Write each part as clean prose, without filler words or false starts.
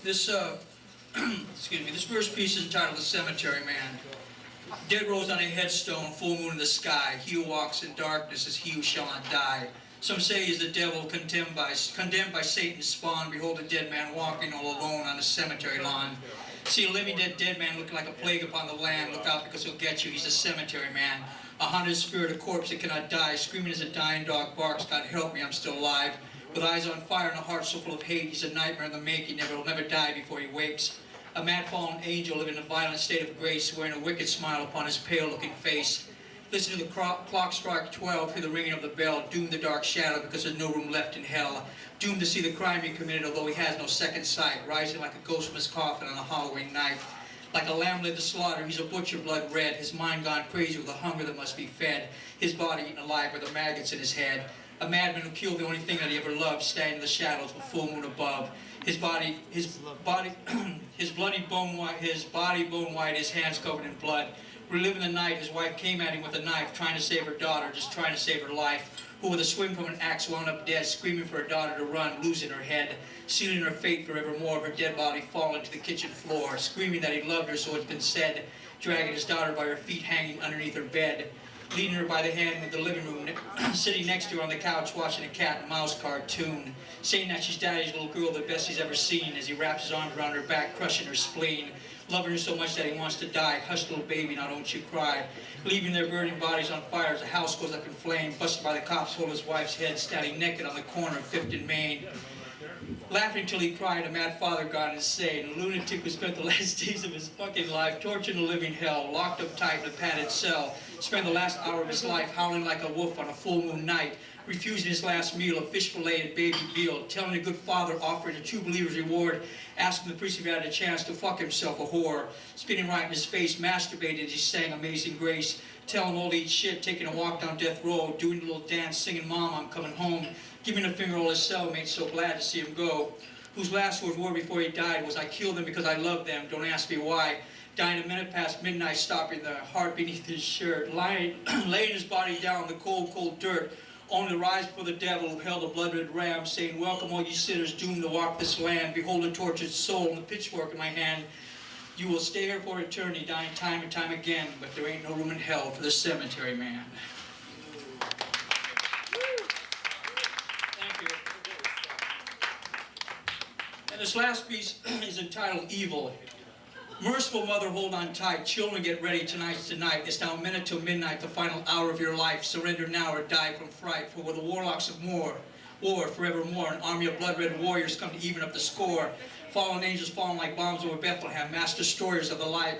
This, excuse me, this first piece is entitled The Cemetery Man. Dead rose on a headstone, full moon in the sky. He who walks in darkness is he who shall not die. Some say he is the devil condemned by Satan's spawn. Behold a dead man walking all alone on a cemetery lawn. See a living dead man looking like a plague upon the land. Look out because he'll get you. He's a cemetery man. A haunted spirit, a corpse that cannot die, screaming as a dying dog barks. God help me, I'm still alive. With eyes on fire and a heart so full of hate, he's a nightmare in the making. Will never die before he wakes. A mad fallen angel living in a violent state of grace, wearing a wicked smile upon his pale-looking face. Listen to the clock strike 12, hear the ringing of the bell, doomed the dark shadow because there's no room left in hell. Doomed to see the crime he committed, although he has no second sight, rising like a ghost from his coffin on a Halloween night. Like a lamb led to slaughter, he's a butcher, blood red, his mind gone crazy with the hunger that must be fed, his body eaten alive by the maggots in his head. A madman who killed the only thing that he ever loved, standing in the shadows with full moon above. His body bone white, his hands covered in blood. Reliving the night, his wife came at him with a knife, trying to save her daughter, just trying to save her life. Who with a swing from an axe wound up dead, screaming for her daughter to run, losing her head, sealing her fate forevermore, her dead body falling to the kitchen floor, screaming that he loved her, so it's been said, dragging his daughter by her feet hanging underneath her bed, leading her by the hand into the living room, sitting next to her on the couch watching a cat and mouse cartoon, saying that she's daddy's little girl, the best he's ever seen, as he wraps his arms around her back, crushing her spleen, loving her so much that he wants to die. Hush, little baby, now don't you cry. Leaving their burning bodies on fire as the house goes up in flame, busted by the cops, hold his wife's head, standing naked on the corner of 5th and Main. Laughing till he cried, a mad father gone insane, a lunatic who spent the last days of his fucking life torturing the living hell, locked up tight in a padded cell, spent the last hour of his life howling like a wolf on a full moon night, refusing his last meal of fish fillet and baby veal, telling a good father, offering a true believer's reward, asking the priest if he had a chance to fuck himself a whore, spitting right in his face, masturbated as he sang Amazing Grace, telling all to eat shit, taking a walk down death row, doing a little dance, singing Mom, I'm coming home, giving a finger all his cellmates, so glad to see him go, whose last words were before he died was, I killed them because I love them, don't ask me why, dying a minute past midnight, stopping the heart beneath his shirt, laying his body down in the cold, cold dirt, only to rise before the devil who held a blood-red ram, saying, welcome all you sinners doomed to walk this land, behold a tortured soul and the pitchfork in my hand. You will stay here for eternity, dying time and time again, but there ain't no room in hell for the cemetery man. Thank you. And this last piece is entitled Evil. Merciful mother, hold on tight. Children, get ready. Tonight's the night. It's now a minute till midnight, the final hour of your life. Surrender now or die from fright. For with the warlocks of war forevermore, an army of blood-red warriors come to even up the score. Fallen angels falling like bombs over Bethlehem, mass destroyers of the light,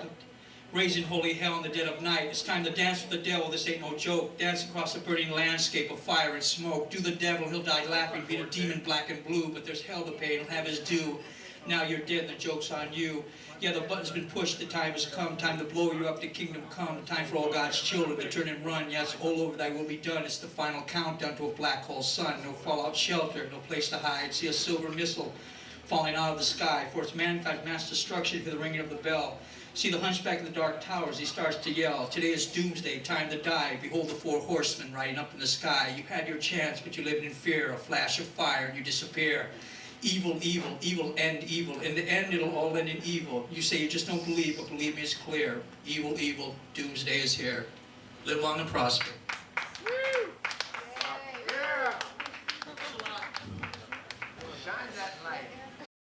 raising holy hell in the dead of night. It's time to dance with the devil. This ain't no joke. Dance across the burning landscape of fire and smoke. Do the devil, he'll die laughing, beat a demon black and blue, but there's hell to pay, he'll have his due. Now you're dead and the joke's on you. Yeah, the button's been pushed, the time has come, time to blow you up to kingdom come, time for all God's children to turn and run. Yes, all over thy will be done. It's the final countdown to a black hole sun. No fallout shelter, no place to hide. See a silver missile falling out of the sky, for it's mankind's mass destruction for the ringing of the bell. See the hunchback in the dark towers, he starts to yell. Today is doomsday, time to die. Behold the 4 horsemen riding up in the sky. You had your chance, but you lived in fear. A flash of fire and you disappear. Evil, evil, evil, end evil. In the end, it'll all end in evil. You say you just don't believe, but believe me, it's clear. Evil, evil, doomsday is here. Live long and prosper. Yeah. Shine that light.